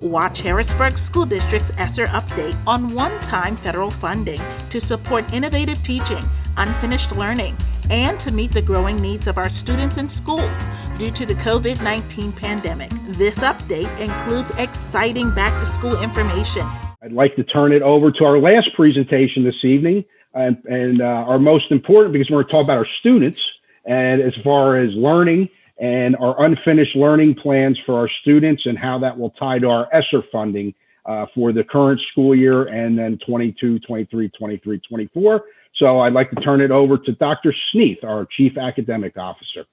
Watch Harrisburg School District's ESSER Update on one-time federal funding to support innovative teaching, unfinished learning, and to meet the growing needs of our students and schools due to the COVID-19 pandemic. This update includes exciting back-to-school information. I'd like to turn it over to our last presentation this evening, and our most important, because we're going to talk about our students and as far as learning and our unfinished learning plans for our students and how that will tie to our ESSER funding for the current school year and then 22, 23, 23, 24. So I'd like to turn it over to Dr. Sneath, our Chief Academic Officer.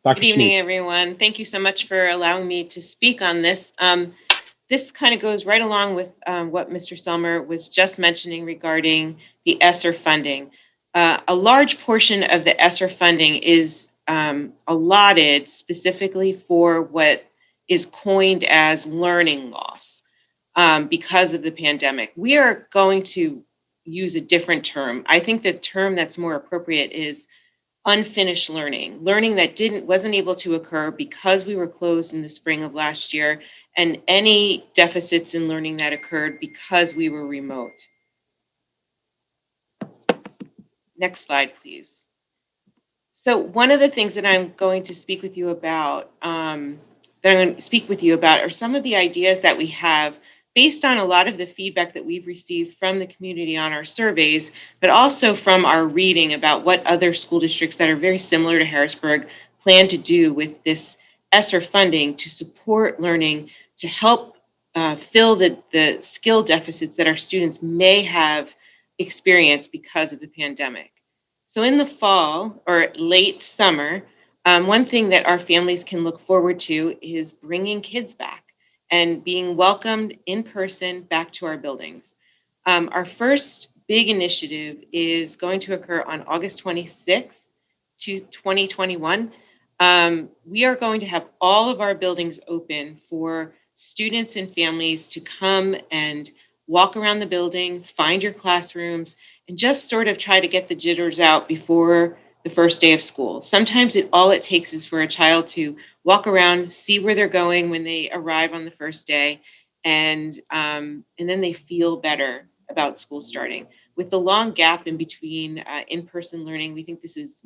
Good evening, everyone. Thank you so much for allowing me to speak on this. This kind of goes right along with what Mr. Celmer was just mentioning regarding the ESSER funding. A large portion of the ESSER funding is allotted specifically for what is coined as learning loss because of the pandemic. We are going to use a different term. I think the term that's more appropriate is unfinished learning, learning that wasn't able to occur because we were closed in the spring of last year, and any deficits in learning that occurred because we were remote. Next slide, please. So one of the things that I'm going to speak with you about, are some of the ideas that we have based on a lot of the feedback that we've received from the community on our surveys, but also from our reading about what other school districts that are very similar to Harrisburg plan to do with this ESSER funding to support learning, to help fill the skill deficits that our students may have experienced because of the pandemic. So in the fall or late summer, one thing that our families can look forward to is bringing kids back and being welcomed in person back to our buildings. Our first big initiative is going to occur on August 26th to 2021. We are going to have all of our buildings open for students and families to come and walk around the building, find your classrooms, and just sort of try to get the jitters out before the first day of school. Sometimes all it takes is for a child to walk around, see where they're going when they arrive on the first day, and then they feel better about school starting. With the long gap in between in-person learning, we think this is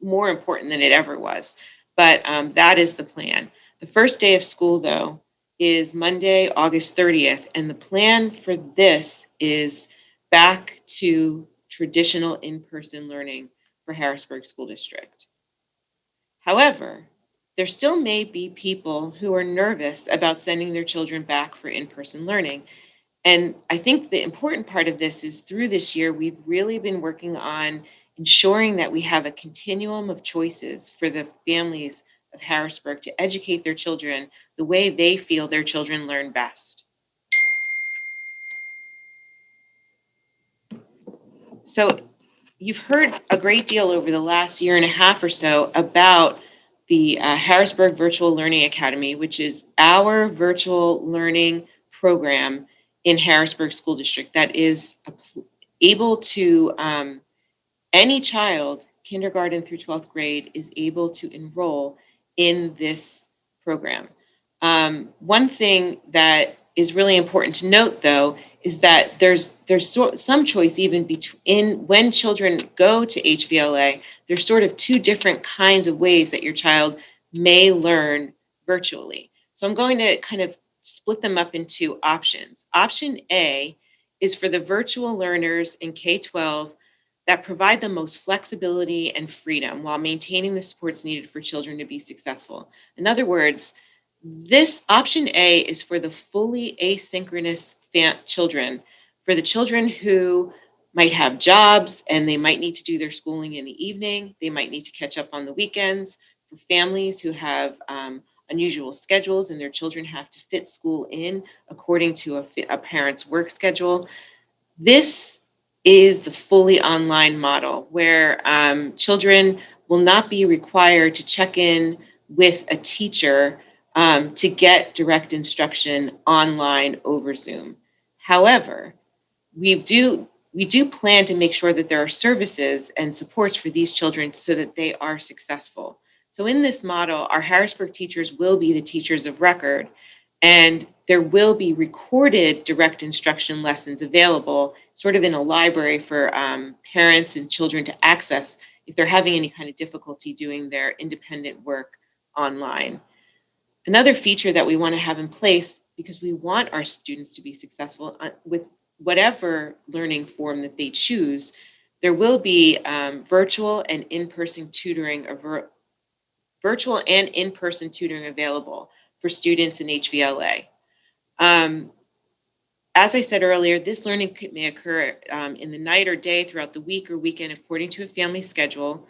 more important than it ever was. But that is the plan. The first day of school, though, is Monday, August 30th, and the plan for this is back to traditional in-person learning for Harrisburg School District. However, there still may be people who are nervous about sending their children back for in-person learning. And I think the important part of this is through this year, we've really been working on ensuring that we have a continuum of choices for the families of Harrisburg to educate their children the way they feel their children learn best. So you've heard a great deal over the last year and a half or so about the Harrisburg Virtual Learning Academy, which is our virtual learning program in Harrisburg School District that is able to, any child, kindergarten through 12th grade, is able to enroll in this program. One thing that is really important to note, though, is that there's some choice even between when children go to HVLA. There's sort of two different kinds of ways that your child may learn virtually. So I'm going to kind of split them up into options. Option A is for the virtual learners in K-12 that provide the most flexibility and freedom while maintaining the supports needed for children to be successful. In other words, this option A is for the fully asynchronous children, for the children who might have jobs and they might need to do their schooling in the evening, they might need to catch up on the weekends, for families who have unusual schedules and their children have to fit school in according to a parent's work schedule. This is the fully online model where children will not be required to check in with a teacher to get direct instruction online over Zoom. However, we do plan to make sure that there are services and supports for these children so that they are successful. So in this model, our Harrisburg teachers will be the teachers of record, And there will be recorded direct instruction lessons available, sort of in a library for parents and children to access if they're having any kind of difficulty doing their independent work online. Another feature that we want to have in place, because we want our students to be successful with whatever learning form that they choose, there will be virtual and in-person tutoring available for students in HVLA. As I said earlier, this learning may occur in the night or day, throughout the week or weekend, according to a family schedule.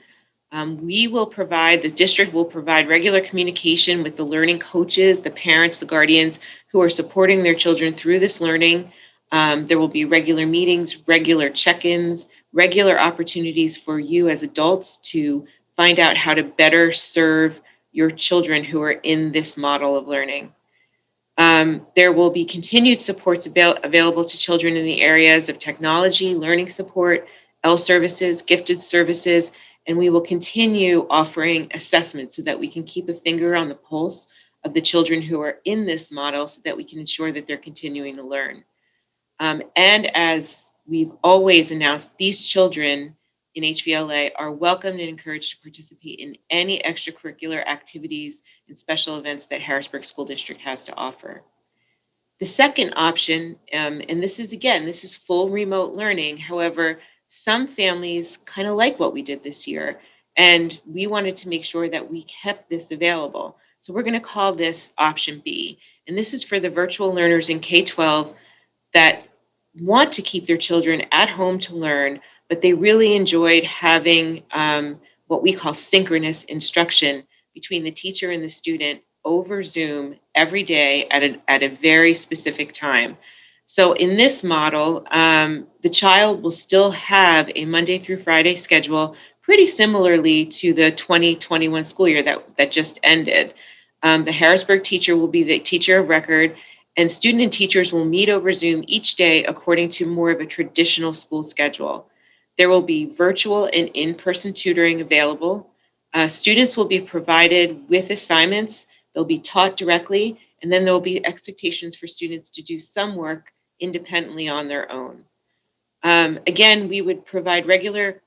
The district will provide regular communication with the learning coaches, the parents, the guardians who are supporting their children through this learning. There will be regular meetings, regular check-ins, regular opportunities for you as adults to find out how to better serve your children who are in this model of learning. There will be continued supports available to children in the areas of technology, learning support, L services, gifted services, and we will continue offering assessments so that we can keep a finger on the pulse of the children who are in this model so that we can ensure that they're continuing to learn. And as we've always announced, these children in HVLA are welcomed and encouraged to participate in any extracurricular activities and special events that Harrisburg School District has to offer. The second option, and this is full remote learning. However, some families kind of like what we did this year, and we wanted to make sure that we kept this available. So we're going to call this option B. And this is for the virtual learners in K-12 that want to keep their children at home to learn, but they really enjoyed having what we call synchronous instruction between the teacher and the student over Zoom every day at a very specific time. So in this model, the child will still have a Monday through Friday schedule, pretty similarly to the 2021 school year that just ended. The Harrisburg teacher will be the teacher of record, and student and teachers will meet over Zoom each day according to more of a traditional school schedule. There will be virtual and in-person tutoring available. Students will be provided with assignments. They'll be taught directly, and then there will be expectations for students to do some work independently on their own. Again, we would provide regular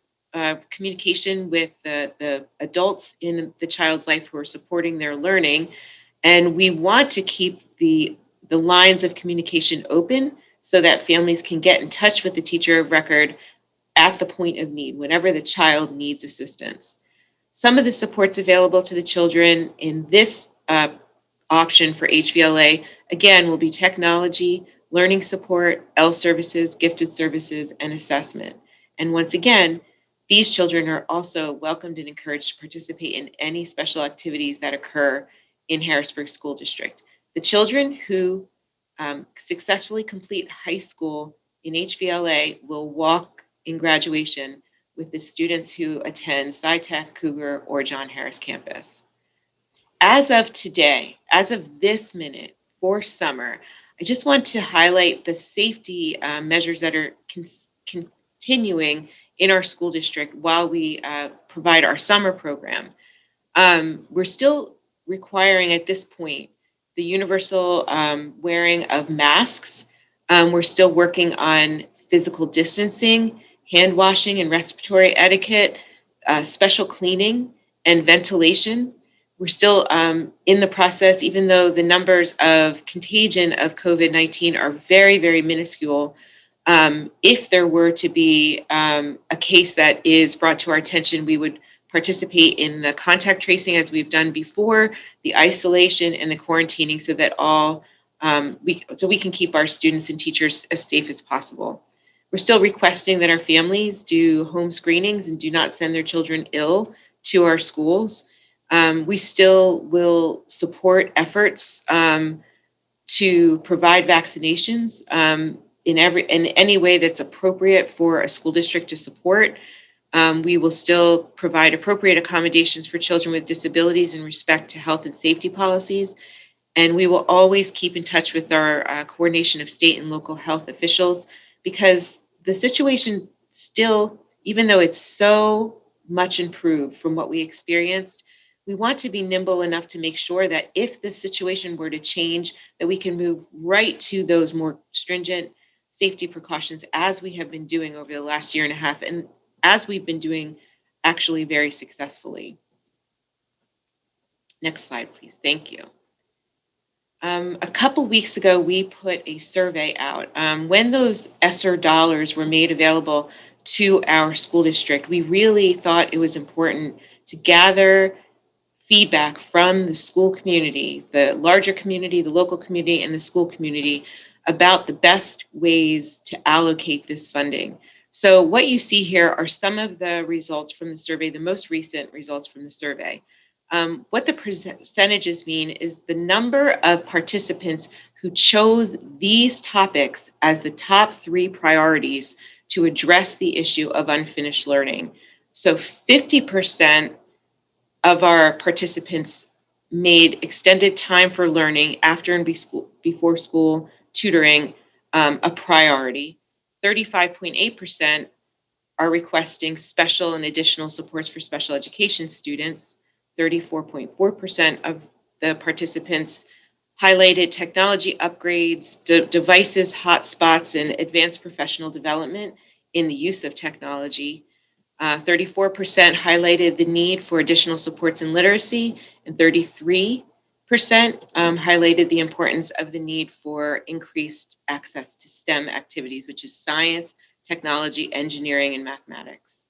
communication with the adults in the child's life who are supporting their learning, and we want to keep the lines of communication open so that families can get in touch with the teacher of record at the point of need, whenever the child needs assistance. Some of the supports available to the children in this option for HVLA, again, will be technology, learning support, L services, gifted services, and assessment. And once again, these children are also welcomed and encouraged to participate in any special activities that occur in Harrisburg School District. The children who successfully complete high school in HVLA will walk in graduation with the students who attend SciTech, Cougar, or John Harris campus. As of today, as of this minute for summer, I just want to highlight the safety measures that are continuing in our school district while we provide our summer program. We're still requiring at this point the universal wearing of masks. We're still working on physical distancing, hand washing and respiratory etiquette, special cleaning and ventilation. We're still in the process, even though the numbers of contagion of COVID-19 are very, very minuscule. If there were to be a case that is brought to our attention, we would participate in the contact tracing as we've done before, the isolation and the quarantining, so that we can keep our students and teachers as safe as possible. We're still requesting that our families do home screenings and do not send their children ill to our schools. We still will support efforts to provide vaccinations in any way that's appropriate for a school district to support. We will still provide appropriate accommodations for children with disabilities in respect to health and safety policies. And we will always keep in touch with our coordination of state and local health officials, because the situation still, even though it's so much improved from what we experienced, we want to be nimble enough to make sure that if the situation were to change, that we can move right to those more stringent safety precautions as we have been doing over the last year and a half, and as we've been doing actually very successfully. Next slide, please. Thank you. A couple weeks ago, we put a survey out. When those ESSER dollars were made available to our school district, we really thought it was important to gather feedback from the school community, the larger community, the local community, and the school community about the best ways to allocate this funding. So what you see here are some of the results from the survey, the most recent results from the survey. What the percentages mean is the number of participants who chose these topics as the top 3 priorities to address the issue of unfinished learning. So 50% of our participants made extended time for learning after and before school tutoring a priority. 35.8% are requesting special and additional supports for special education students. 34.4% of the participants highlighted technology upgrades, devices, hotspots, and advanced professional development in the use of technology. 34% highlighted the need for additional supports in literacy, and 33% highlighted the importance of the need for increased access to STEM activities, which is science, technology, engineering, and mathematics.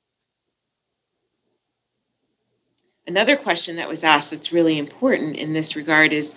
Another question that was asked that's really important in this regard is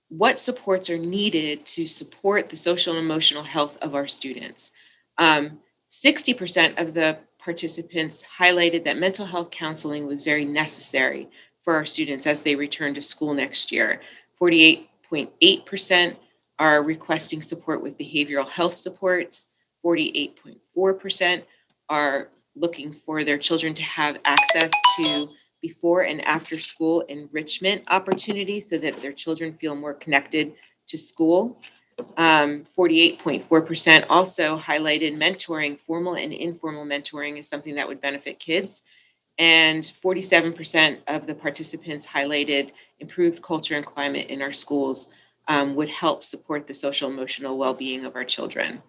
what supports are needed to support the social and emotional health of our students? 60% of the participants highlighted that mental health counseling was very necessary for our students as they return to school next year. 48.8% are requesting support with behavioral health supports. 48.4% are looking for their children to have access to before and after school enrichment opportunities so that their children feel more connected to school. 48.4% also highlighted mentoring, formal and informal mentoring is something that would benefit kids. And 47% of the participants highlighted improved culture and climate in our schools would help support the social emotional well-being of our children.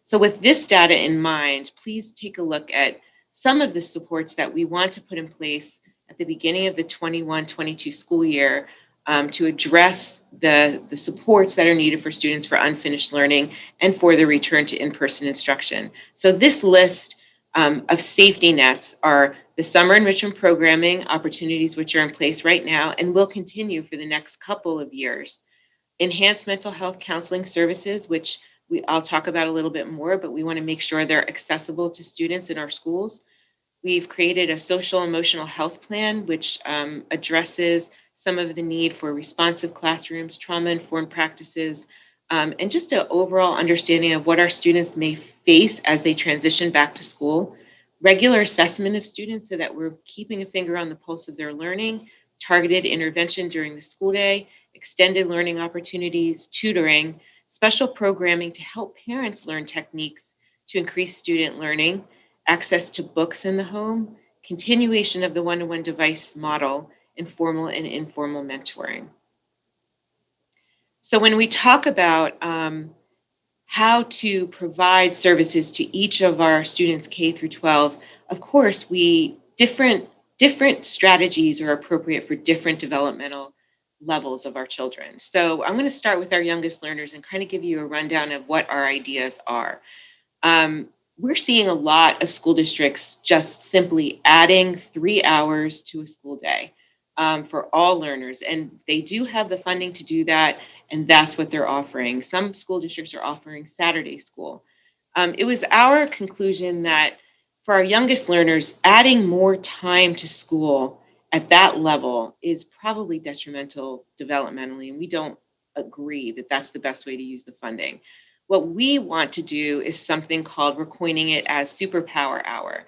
So with this data in mind, please take a look at some of the supports that we want to put in place at the beginning of the 21-22 school year to address the supports that are needed for students for unfinished learning and for the return to in-person instruction. So this list of safety nets are the summer enrichment programming opportunities which are in place right now and will continue for the next couple of years. Enhanced mental health counseling services, which I'll talk about a little bit more, but we want to make sure they're accessible to students in our schools. We've created a social emotional health plan, which addresses some of the need for responsive classrooms, trauma-informed practices, and just an overall understanding of what our students may face as they transition back to school. Regular assessment of students so that we're keeping a finger on the pulse of their learning, targeted intervention during the school day, extended learning opportunities, tutoring, special programming to help parents learn techniques to increase student learning, access to books in the home, continuation of the one-to-one device model, and formal and informal mentoring. So when we talk about how to provide services to each of our students K through 12, of course, different strategies are appropriate for different developmental levels of our children. So I'm going to start with our youngest learners and kind of give you a rundown of what our ideas are. We're seeing a lot of school districts just simply adding 3 hours to a school day for all learners. And they do have the funding to do that, and that's what they're offering. Some school districts are offering Saturday school. It was our conclusion that for our youngest learners, adding more time to school at that level is probably detrimental developmentally, and we don't agree that that's the best way to use the funding. What we want to do is something called, we're coining it as Superpower Hour.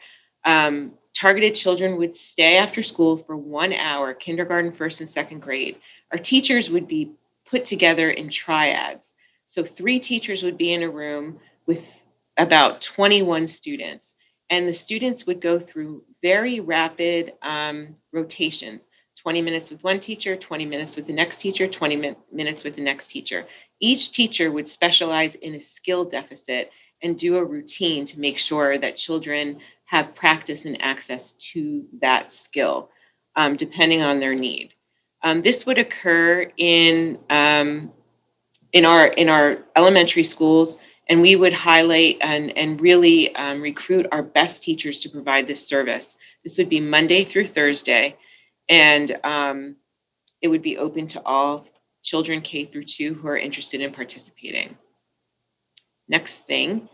Targeted children would stay after school for 1 hour, kindergarten, first and second grade. Our teachers would be put together in triads. So 3 teachers would be in a room with about 21 students. and the students would go through very rapid rotations. 20 minutes with one teacher, 20 minutes with the next teacher, 20 minutes with the next teacher. Each teacher would specialize in a skill deficit and do a routine to make sure that children have practice and access to that skill, depending on their need. This would occur in our elementary schools, and we would highlight and really recruit our best teachers to provide this service. This would be Monday through Thursday, and it would be open to all children K through 2 who are interested in participating. Next thing,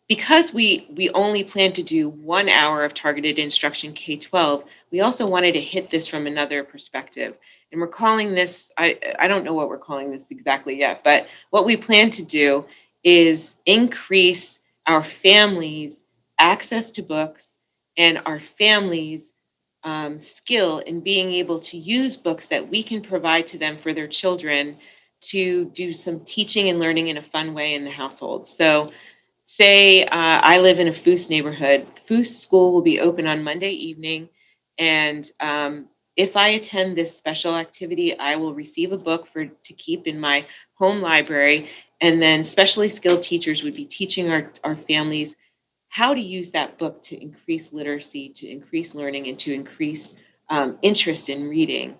because we only plan to do 1 hour of targeted instruction K-12, we also wanted to hit this from another perspective. And we're calling this, I don't know what we're calling this exactly yet, but what we plan to do is increase our families' access to books and our families' skill in being able to use books that we can provide to them for their children to do some teaching and learning in a fun way in the household. So say I live in a Foose neighborhood. Foose School will be open on Monday evening, and if I attend this special activity, I will receive a book to keep in my home library, and then specially skilled teachers would be teaching our families how to use that book to increase literacy, to increase learning, and to increase interest in reading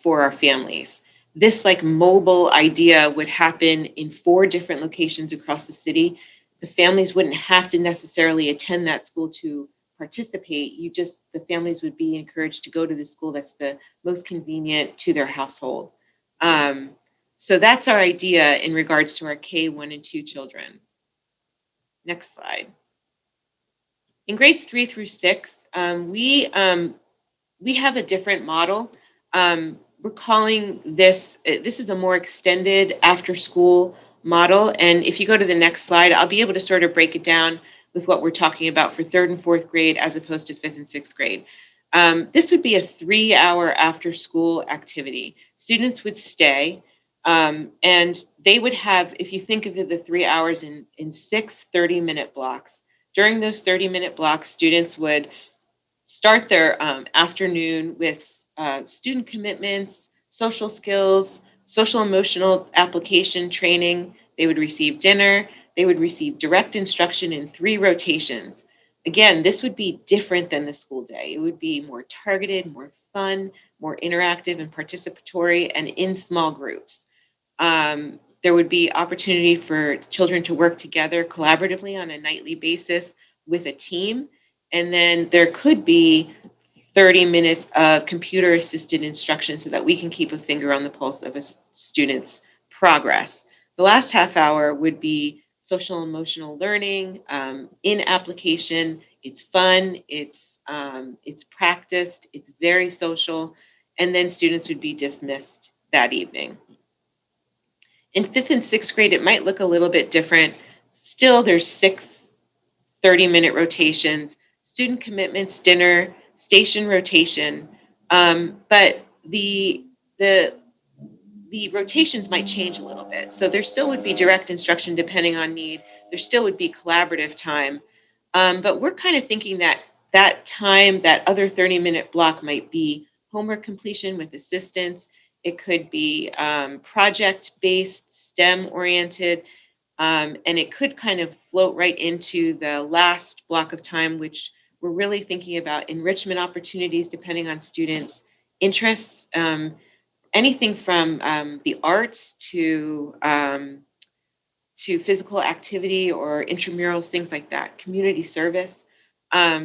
for our families. This like mobile idea would happen in 4 different locations across the city. The families wouldn't have to necessarily attend that school to participate. The families would be encouraged to go to the school that's the most convenient to their household. So that's our idea in regards to our K1 and 2 children. Next slide. In grades 3 through 6, we have a different model. We're calling this is a more extended after school model. And if you go to the next slide, I'll be able to sort of break it down with what we're talking about for 3rd and 4th grade as opposed to 5th and 6th grade. This would be a 3-hour after school activity. Students would stay and they would have, if you think of the 3 hours in 6 30-minute blocks. During those 30-minute blocks, students would start their afternoon with student commitments, social skills, social emotional application training. They would receive dinner. They would receive direct instruction in 3 rotations. Again, this would be different than the school day. It would be more targeted, more fun, more interactive and participatory, and in small groups. There would be opportunity for children to work together collaboratively on a nightly basis with a team. And then there could be 30 minutes of computer-assisted instruction so that we can keep a finger on the pulse of a student's progress. The last half hour would be social emotional learning, in application. It's fun, it's practiced, it's very social, and then students would be dismissed that evening. In 5th and 6th grade, it might look a little bit different. Still, there's 6 30-minute rotations, student commitments, dinner, station rotation, but the rotations might change a little bit. So there still would be direct instruction depending on need. There still would be collaborative time, but we're kind of thinking that time, that other 30-minute block might be homework completion with assistance. It could be project-based, STEM-oriented, and it could kind of float right into the last block of time, which we're really thinking about enrichment opportunities depending on students' interests, anything from the arts to physical activity or intramurals, things like that, community service.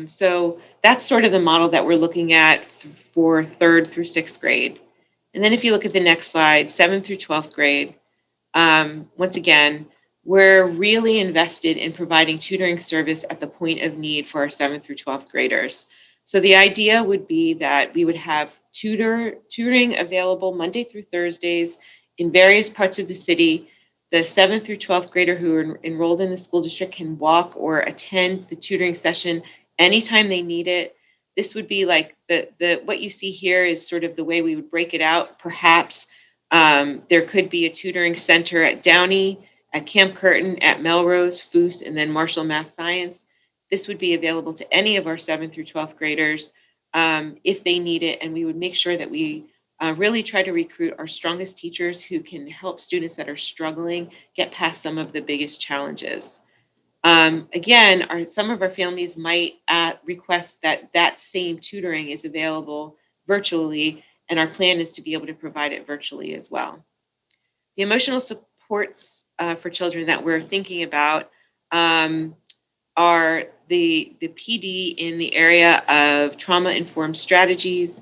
So that's sort of the model that we're looking at for 3rd through 6th grade. And then if you look at the next slide, 7th through 12th grade, once again, we're really invested in providing tutoring service at the point of need for our 7th through 12th graders. So the idea would be that we would have tutoring available Monday through Thursdays in various parts of the city. The 7th through 12th grader who are enrolled in the school district can walk or attend the tutoring session anytime they need it. This would be like what you see here is sort of the way we would break it out. Perhaps there could be a tutoring center at Downey, at Camp Curtin, at Melrose, Foose, and then Marshall Math Science. This would be available to any of our 7th through 12th graders if they need it, and we would make sure that we really try to recruit our strongest teachers who can help students that are struggling get past some of the biggest challenges. Again, some of our families might request that that same tutoring is available virtually, and our plan is to be able to provide it virtually as well. The emotional supports for children that we're thinking about are the PD in the area of trauma-informed strategies,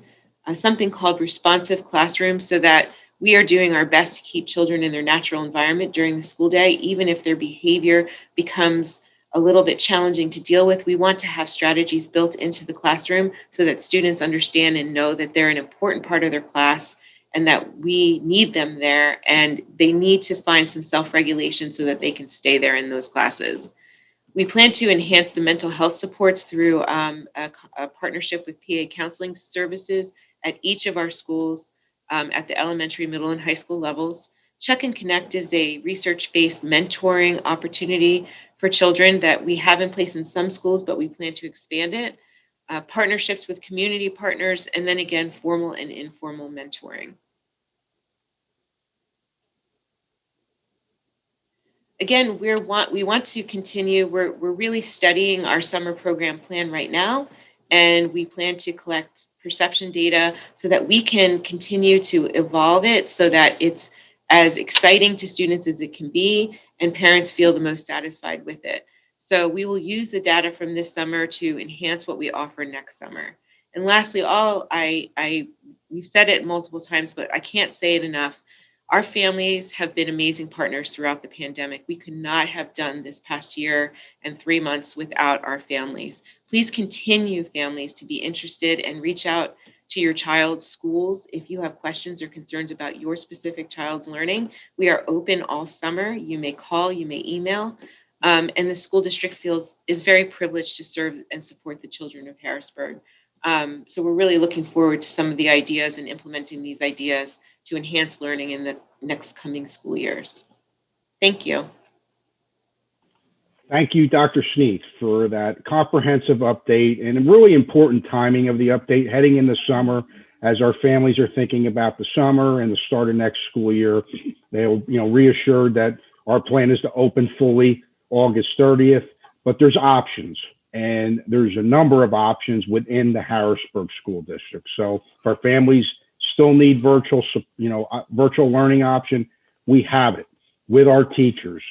something called responsive classrooms, so that we are doing our best to keep children in their natural environment during the school day, even if their behavior becomes a little bit challenging to deal with. We want to have strategies built into the classroom so that students understand and know that they're an important part of their class and that we need them there, and they need to find some self-regulation so that they can stay there in those classes. We plan to enhance the mental health supports through a partnership with PA counseling services at each of our schools at the elementary, middle, and high school levels. Check and Connect is a research-based mentoring opportunity for children that we have in place in some schools, but we plan to expand it. Partnerships with community partners, and then again, formal and informal mentoring. Again, we want to continue. We're really studying our summer program plan right now, and we plan to collect perception data so that we can continue to evolve it so that it's as exciting to students as it can be, and parents feel the most satisfied with it. So we will use the data from this summer to enhance what we offer next summer. And lastly, we've said it multiple times, but I can't say it enough. Our families have been amazing partners throughout the pandemic. We could not have done this past year and 3 months without our families. Please continue, families, to be interested and reach out to your child's schools if you have questions or concerns about your specific child's learning. We are open all summer. You may call, you may email, and the school district is very privileged to serve and support the children of Harrisburg. So we're really looking forward to some of the ideas and implementing these ideas to enhance learning in the next coming school years. Thank you. Thank you, Dr. Sneath, for that comprehensive update and a really important timing of the update heading into summer. As our families are thinking about the summer and the start of next school year, they'll reassured that our plan is to open fully August 30th, but there's options. And there's a number of options within the Harrisburg School District. So if our families still need virtual learning option, we have it with our teachers.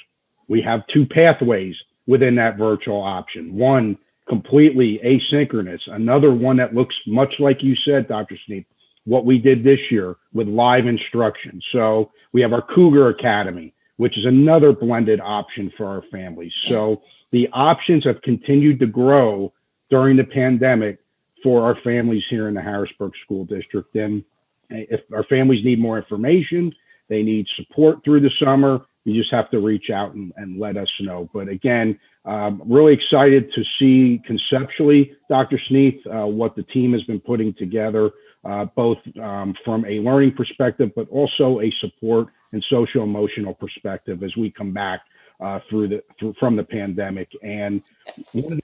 We have 2 pathways within that virtual option. One completely asynchronous, another one that looks much like you said, Dr. Sneath, what we did this year with live instruction. So we have our Cougar Academy, which is another blended option for our families. So the options have continued to grow during the pandemic for our families here in the Harrisburg School District. And if our families need more information, they need support through the summer, you just have to reach out and let us know. But again, really excited to see conceptually, Dr. Sneath, what the team has been putting together, both from a learning perspective, but also a support and social emotional perspective as we come back from the pandemic. And one of the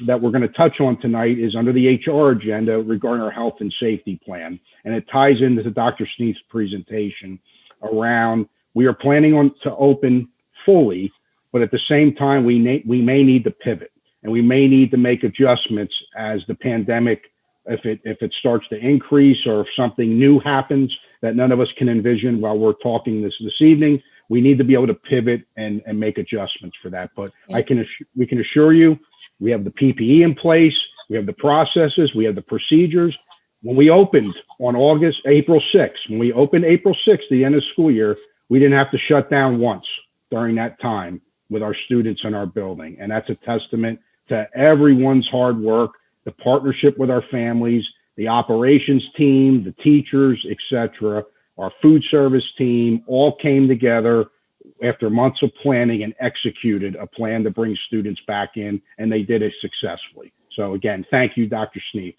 that we're going to touch on tonight is under the HR agenda regarding our health and safety plan. And it ties into Dr. Sneath's presentation around we are planning on to open fully, but at the same time, we may need to pivot and we may need to make adjustments as the pandemic, if it starts to increase or if something new happens that none of us can envision while we're talking this evening. We need to be able to pivot and make adjustments for that. But we can assure you, we have the PPE in place, we have the processes, we have the procedures. When we opened on April 6th, the end of the school year, we didn't have to shut down once during that time with our students in our building. And that's a testament to everyone's hard work, the partnership with our families, the operations team, the teachers, etc. Our food service team all came together after months of planning and executed a plan to bring students back in, and they did it successfully. So again, thank you, Dr. Sneath.